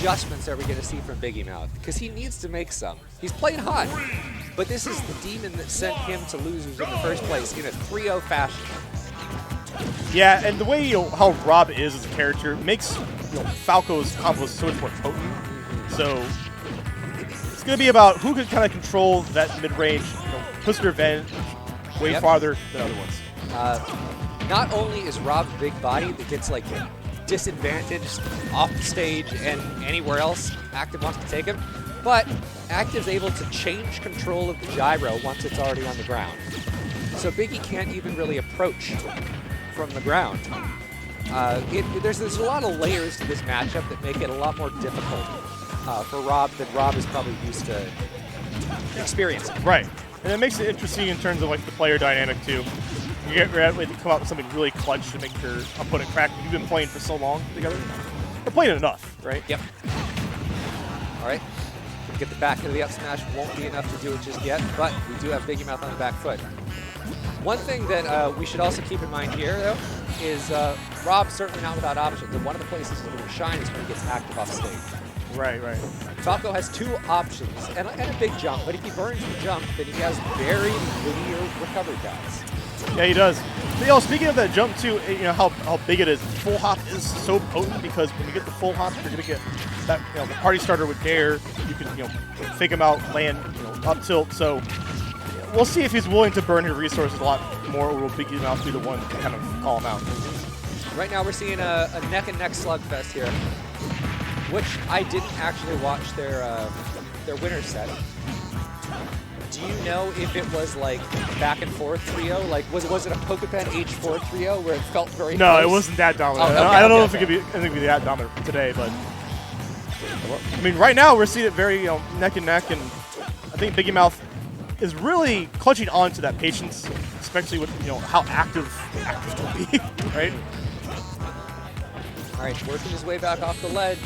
adjustments are we going to see from Biggymouth? Because he needs to make some. He's playing hot, but this is the demon that sent him to losers in the first place in a 3-0 fashion. Yeah, and the way how Rob is as a character makes Falco's combos so much more potent. So it's going to be about who can kind of control that mid-range, push their advantage way farther than other ones. Not only is Rob a big body that gets like disadvantaged off the stage and anywhere else Active wants to take him, but Active's able to change control of the gyro once it's already on the ground. So Biggie can't even really approach from the ground. There's a lot of layers to this matchup that make it a lot more difficult for Rob than Rob is probably used to experiencing. Right, and it makes it interesting in terms of like the player dynamic too. You get ready to come out with something really clutch to make your opponent crack. You've been playing for so long together. We're playing enough, right? Yep. All right. Get the back into the up smash. Won't be enough to do it just yet, but we do have Biggymouth on the back foot. One thing that we should also keep in mind here, though, is Rob's certainly not without options. And one of the places that will shine is when he gets Active off stage. Right. Falco has 2 options and a big jump, but if he burns the jump, then he has very linear recovery paths. Yeah, he does. But, speaking of that jump too, how big it is. Full hop is so potent because when you get the full hop, you're gonna get that the party starter with Dare. You can fake him out, land up tilt. So we'll see if he's willing to burn his resources a lot more, or will Biggymouth be the one to kind of call him out. Right now we're seeing a neck and neck slugfest here, which I didn't actually watch their winner's set. Do you know if it was like back and forth 3-0? Like was it a Pokepen H4 3-0 where it felt very No, close? it wasn't that dominant. Oh, okay, I don't know if okay. it could be that dominant today, but I mean, right now we're seeing it very neck and neck, and I think Biggymouth is really clutching on to that patience, especially with how active will be, right? All right, working his way back off the ledge.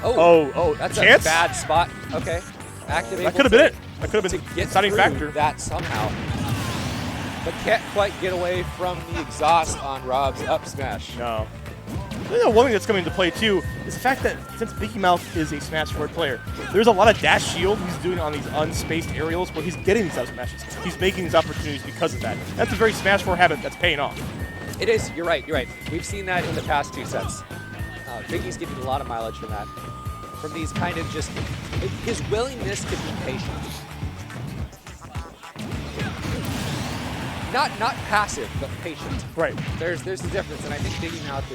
Oh, that's chance? a bad spot. Okay, Active. That could have been it. That could have been to the get deciding through factor. that somehow, but can't quite get away from the exhaust on Rob's up smash. No. One thing that's coming into play too is the fact that since Biggymouth is a Smash 4 player, there's a lot of dash shield he's doing on these unspaced aerials where he's getting these up smashes. He's making these opportunities because of that. That's a very Smash 4 habit that's paying off. It is. You're right. We've seen that in the past 2 sets. Biggie's getting a lot of mileage from that. From these kind of just his willingness to be patient. Not passive, but patient. Right. There's a difference, and I think Biggymouth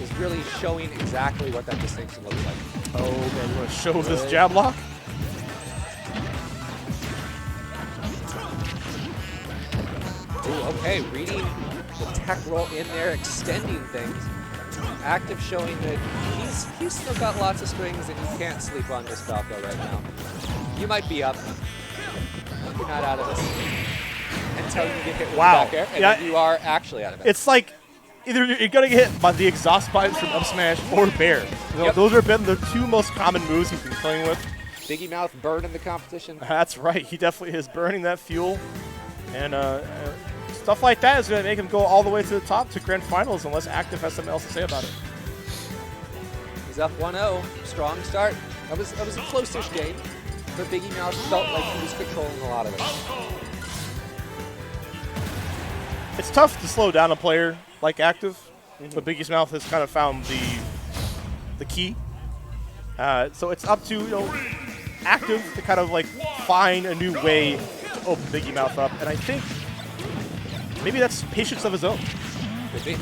is really showing exactly what that distinction looks like. Oh, man, you want to show this jab lock? Ooh, okay, reading the tech roll in there, extending things. Active showing that he's still got lots of strings and you can't sleep on this Falco right now. You might be up. You're not out of this. Until you get hit with the back air, and then you are actually out of it. It's like either you're going to get hit by the exhaust pipes from up smash or Bear. Those have been the 2 most common moves he's been playing with. Biggymouth burning the competition. That's right. He definitely is burning that fuel. And stuff like that is going to make him go all the way to the top to Grand Finals unless Active has something else to say about it. He's up 1-0. Strong start. That was a close-ish game, but Biggymouth felt like he was controlling a lot of it. It's tough to slow down a player like Active, but Biggymouth has kind of found the key. So it's up to Active to kind of like find a new way to open Biggymouth up, and I think maybe that's patience of his own. Could be.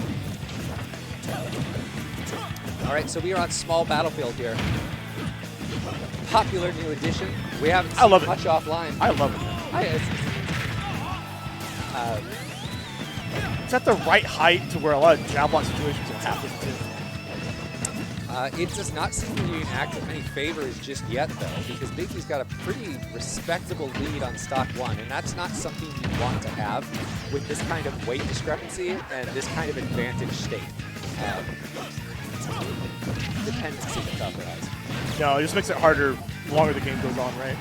All right, so we are on small battlefield here. Popular new addition. We haven't seen much offline. I love it. It's at the right height to where a lot of jab block situations will happen too. It does not seem to be doing Active any favors just yet, though, because Biggie's got a pretty respectable lead on stock 1, and that's not something you want to have with this kind of weight discrepancy and this kind of advantage state. Dependency to Falco has. No, it just makes it harder the longer the game goes on, right?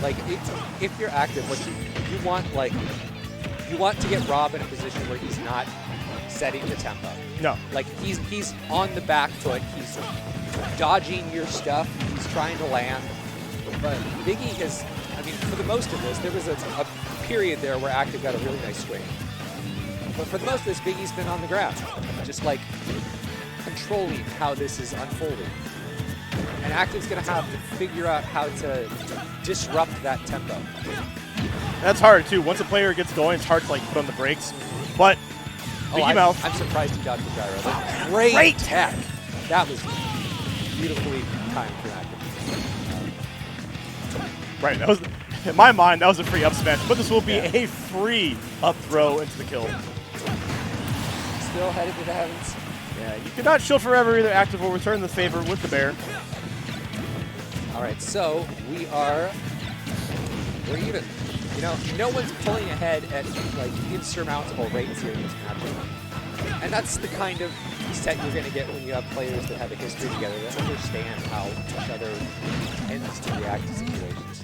Like, if you're Active, what you want, like, you want to get Rob in a position where he's not setting the tempo. No. Like, he's on the back foot. He's dodging your stuff. He's trying to land. But Biggie has, I mean, for the most of this, there was a period there where Active got a really nice swing. But for the most of this, Biggie's been on the ground, just like controlling how this is unfolding. And Active's going to have to figure out how to disrupt that tempo. That's hard, too. Once a player gets going, it's hard to like put on the brakes. But Biggymouth. I'm surprised he dodged the gyro. Great tech. That was beautifully timed for Active. Right. That was, in my mind, that was a free up smash. But this will be a free up throw into the kill. Still headed to the heavens. Yeah, you cannot shield forever. Either Active will return the favor with the bear. All right, so we're even. You know, no one's pulling ahead at like insurmountable rates here in this matchup. And that's the kind of set you're going to get when you have players that have a history together that understand how each other tends to react to situations.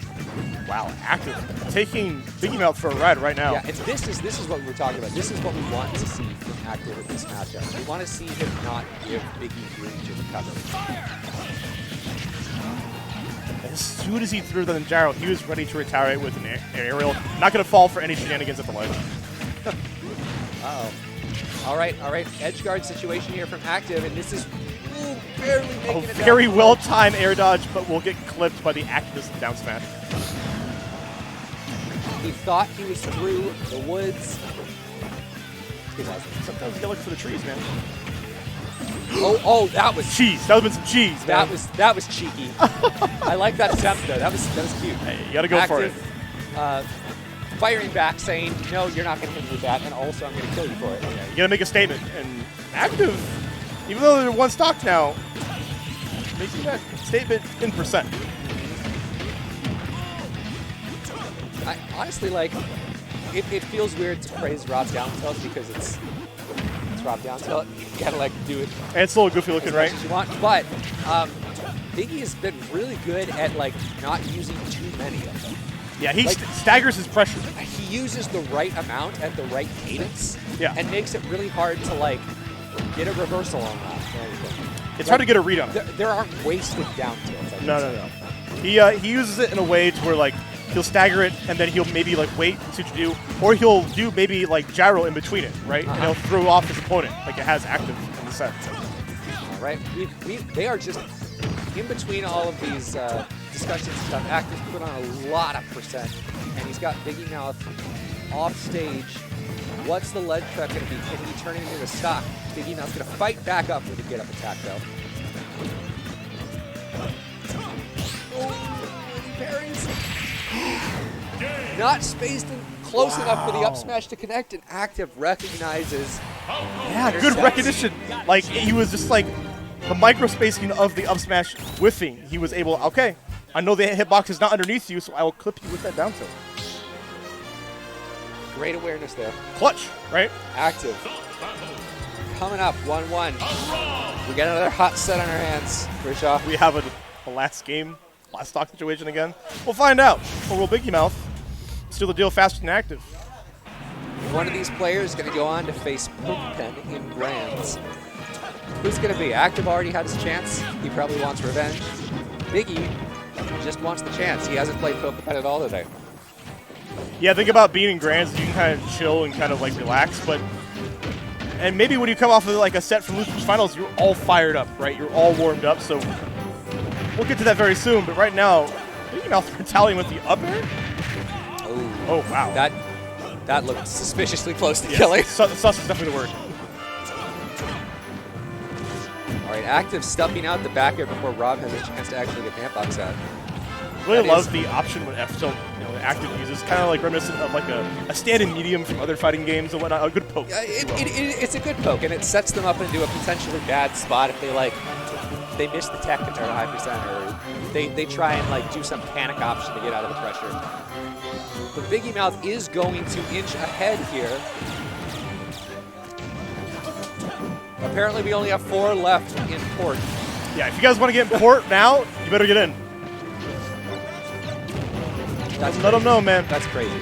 Wow, Active taking Biggymouth for a ride right now. Yeah, and this is what we were talking about. This is what we want to see from Active in this matchup. We want to see him not give Biggie room to recover. As soon as he threw the gyro, he was ready to retaliate with an aerial. Not going to fall for any shenanigans at the ledge. Uh-oh. All right. Edge guard situation here from Active, and this is barely making it down. Very well-timed air dodge, but will get clipped by the Activist down smash. He thought he was through the woods. Sometimes you gotta look for the trees, man. Oh, that was cheese. That would have been some cheese, man. That was cheeky. I like that attempt though. That was cute. Hey, you gotta go Active, for it. Firing back, saying, "No, you're not gonna hit me with that, and also I'm gonna kill you for it." Yeah, you gotta make a statement. And Active, even though they're one stock now, making that statement in percent. I honestly like. It feels weird to praise Rob down tilt because it's Rob down tilt. You gotta like do it. And it's a little goofy looking, right? As you want, but Biggie has been really good at like not using too many of them. Yeah, he staggers his pressure. He uses the right amount at the right cadence. Yeah. And makes it really hard to like get a reversal on that. It's hard to get a read on it. There aren't wasted down tilts. No. He uses it in a way to where like he'll stagger it and then he'll maybe like wait and see what you do, or he'll do maybe like gyro in between it, right? And he'll throw off his opponent like it has Active in the set. All right, they are just in between all of these discussions and stuff. Active's put on a lot of percent, and he's got Biggymouth off stage. What's the ledge trap going to be? Can he turn it into a stock? Biggymouth's going to fight back up with a get up attack though. Oh, he parries. Not spaced and close enough for the up smash to connect, and Active recognizes. Yeah, good recognition. Like, he was just like the micro spacing of the up smash whiffing. He was able, okay, I know the hitbox is not underneath you, so I will clip you with that down tilt. Great awareness there. Clutch, right? Active. Coming up, 1-1. We got another hot set on our hands, Rishaw. We have a last game, last stock situation again. We'll find out. Or will Biggymouth steal the deal faster than Active? One of these players is going to go on to face Pokepen in Grands. Who's going to be? Active already had his chance. He probably wants revenge. Biggie just wants the chance. He hasn't played Pokepen at all today. Yeah, think about being in Grands. You can kind of chill and kind of like relax, and maybe when you come off of like a set from Losers Finals, you're all fired up, right? You're all warmed up. So we'll get to that very soon. But right now, Biggymouth retaliating with the up air. Oh wow. That looked suspiciously close to killing. Sus is definitely the word. All right, Active stuffing out the back air before Rob has a chance to actually get the hitbox out. Really love the option when F tilt, Active uses, kind of like reminiscent of like a stand-in medium from other fighting games and whatnot. A good poke. It's a good poke, and it sets them up into a potentially bad spot if they they miss the tech and they're at a high percent, or they try and like do some panic option to get out of the pressure. But Biggymouth is going to inch ahead here. Apparently, we only have 4 left in port. Yeah, if you guys want to get in port now, you better get in. Let them know, man. That's crazy.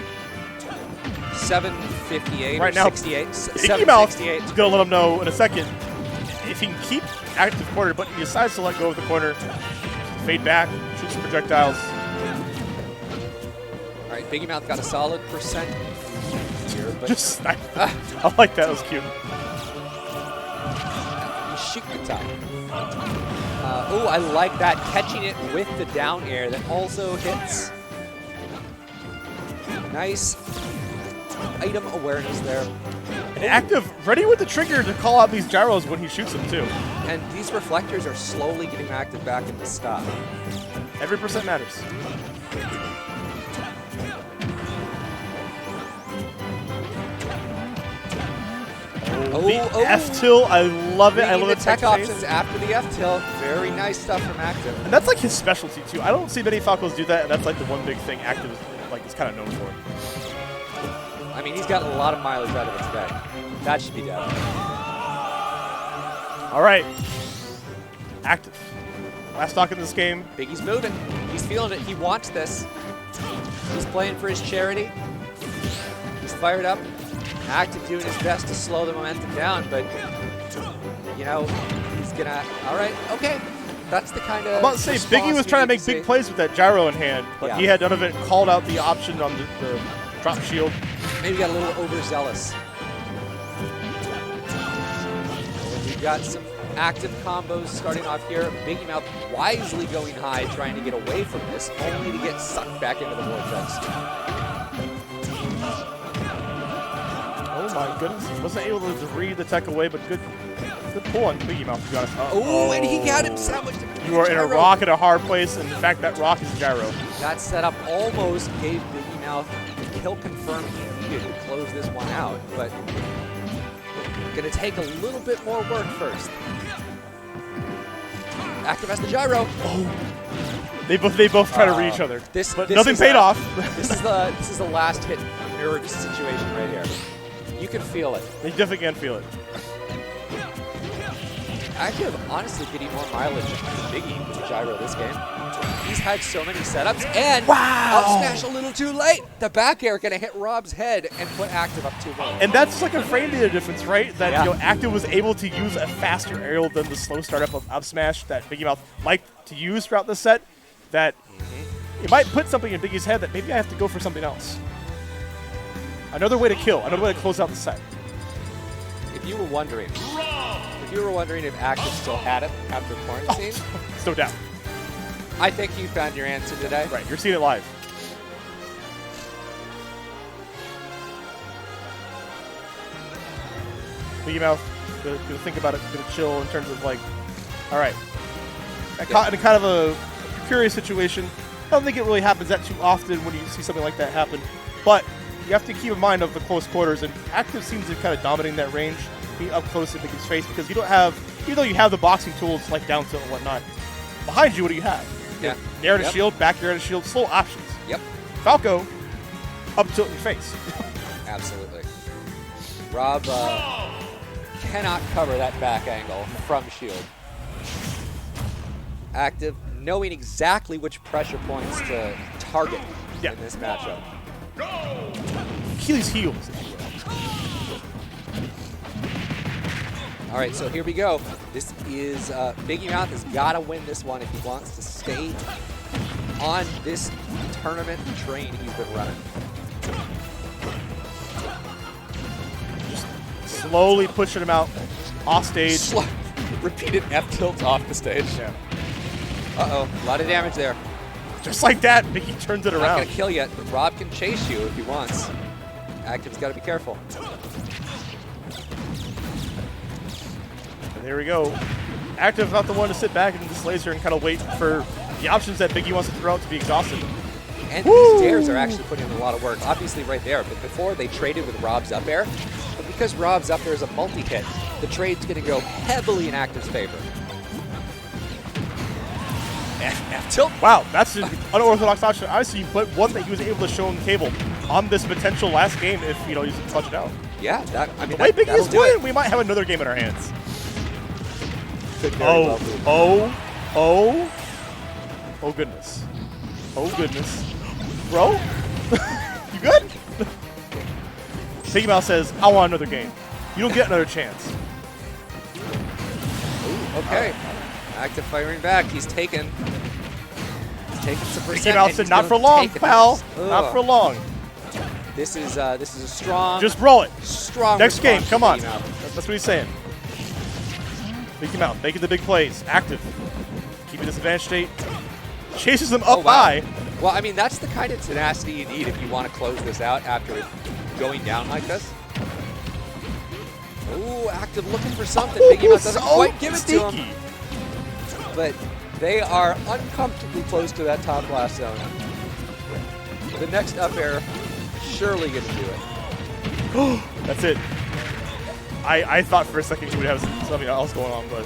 7 758 right or now, 68. Biggymouth 768. is going to let him know in a second if he can keep active corner, but he decides to let go of the corner, fade back, shoot some projectiles. All right, Biggymouth got a solid percent here, but Just, I like that. That was cute. Oh, I like that, catching it with the down air that also hits. Nice item awareness there. And active, ready with the trigger to call out these gyros when he shoots them too. And these reflectors are slowly getting active back into stock. Every percent matters. The F-tilt, I love it. I love the the tech chase. options after the F-tilt. Very nice stuff from Active. And that's like his specialty too. I don't see many Falcos do that, and that's like the one big thing Active is kind of known for. I mean, he's gotten a lot of mileage out of it today. That should be dead. All right, Active. Last stock in this game. Biggie's moving. He's feeling it. He wants this. He's playing for his charity. He's fired up. Active doing his best to slow the momentum down, but, you know, he's going to, all right, okay. That's the kind of. I'm about to say, Biggie was trying to make big plays with that gyro in hand, but he had none of it and called out the option on the drop shield. Maybe got a little overzealous. We've got some active combos starting off here. Biggymouth wisely going high, trying to get away from this, only to get sucked back into the vortex. Oh my goodness, wasn't able to read the tech away, but good pull on Biggymouth, to be honest. Oh, and he got him sandwiched. You are in a rock at a hard place, and in fact, that rock is gyro. That setup almost gave Biggymouth the kill confirm he needed to close this one out, but gonna take a little bit more work first. Active has the gyro. Oh, they both try to read each other, but nothing paid off. This is the last hit nerve situation right here. You can feel it. They definitely can feel it. Active, honestly, getting more mileage than Biggie with the gyro this game. He's had so many setups, and up smash a little too late. The back air gonna hit Rob's head and put Active up too low. And that's like a frame data difference, right? That you know, Active was able to use a faster aerial than the slow startup of up smash that Biggymouth liked to use throughout the set. That it might put something in Biggie's head that maybe I have to go for something else. Another way to kill, another way to close out the set. If you were wondering if Active still had it after quarantine, no doubt. I think you found your answer today. Right, you're seeing it live. Biggymouth, gonna think about it, gonna chill in terms of like, all right. Caught in kind of a curious situation. I don't think it really happens that too often when you see something like that happen, but you have to keep in mind of the close quarters, and Active seems to be kind of dominating that range, being up close to Biggie's face, because you don't have, even though you have the boxing tools like down tilt and whatnot, behind you, what do you have? Yeah. Nair to shield, back air to shield, slow options. Yep. Falco, up tilt in your face. Absolutely. Rob cannot cover that back angle from shield. Active, knowing exactly which pressure points to target in this matchup. Achilles heels. All right, so here we go. This is Biggymouth has got to win this one if he wants to stay on this tournament train he's been running. Just slowly pushing him out off stage. Repeated F tilts off the stage. Yeah. Uh-oh, a lot of damage there. Just like that, Biggie turns it around. Not gonna kill yet, but Rob can chase you if he wants. Active's got to be careful. And there we go. Active's not the one to sit back and just laser and kind of wait for the options that Biggie wants to throw out to be exhausted. And these dares are actually putting in a lot of work, obviously right there, but before they traded with Rob's up air. But because Rob's up air is a multi-hit, the trade's gonna go heavily in Active's favor. F-tilt. Wow, that's an unorthodox option. Obviously, but one that he was able to show on the table on this potential last game if, you know, he's clutched it out. Yeah, I mean, the way Biggie is playing, we might have another game in our hands. Oh goodness. Oh goodness. Bro? You good? Biggymouth says, I want another game. You don't get another chance. Ooh, okay. Active firing back. He's taken some percent. Biggymouth said, not for long, pal. Not for long. This is a strong. Just roll it. Strong. Next game, come on. Biggymouth. That's what he's saying. Biggymouth making the big plays. Active. Keeping this advantage state. Chases them up high. Well, I mean, that's the kind of tenacity you need if you want to close this out after going down like this. Ooh, Active looking for something. Biggymouth doesn't quite give it to him. But they are uncomfortably close to that top blast zone. The next up air, surely going to do it. That's it. I thought for a second he would have something else going on, but...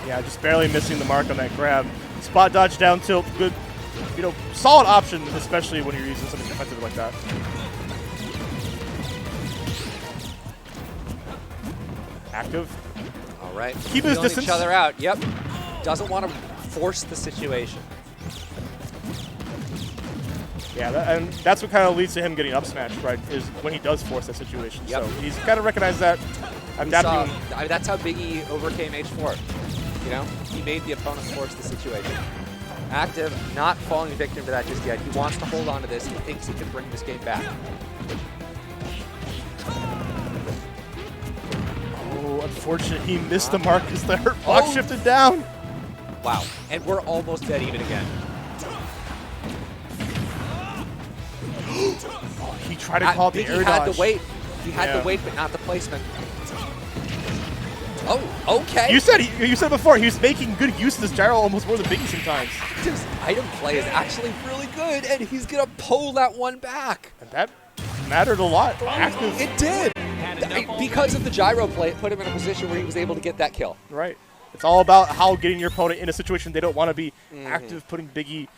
Yeah, just barely missing the mark on that grab. Spot dodge down tilt, good, solid option, especially when you're using something defensive like that. Active. All right. Keep his distance. Each other out. Yep. Doesn't want to force the situation. Yeah, and that's what kind of leads to him getting up smashed, right, is when he does force that situation. Yep. So he's kind of recognized that. Adapting. I mean, that's how Biggie overcame H4. He made the opponent force the situation. Active, not falling victim to that just yet. He wants to hold on to this. He thinks he can bring this game back. Oh, unfortunate. He missed the mark as the hurt block shifted down. Wow. And we're almost dead even again. He tried to call the air dodge. He had the weight. He had the weight, but not the placement. Oh, okay. You said before he was making good use of this gyro almost more than Biggie sometimes. His item play is actually really good, and he's gonna pull that one back. And that mattered a lot. Active. It did. Because of the gyro play, it put him in a position where he was able to get that kill. Right. It's all about how getting your opponent in a situation they don't want to be. Active, putting Biggie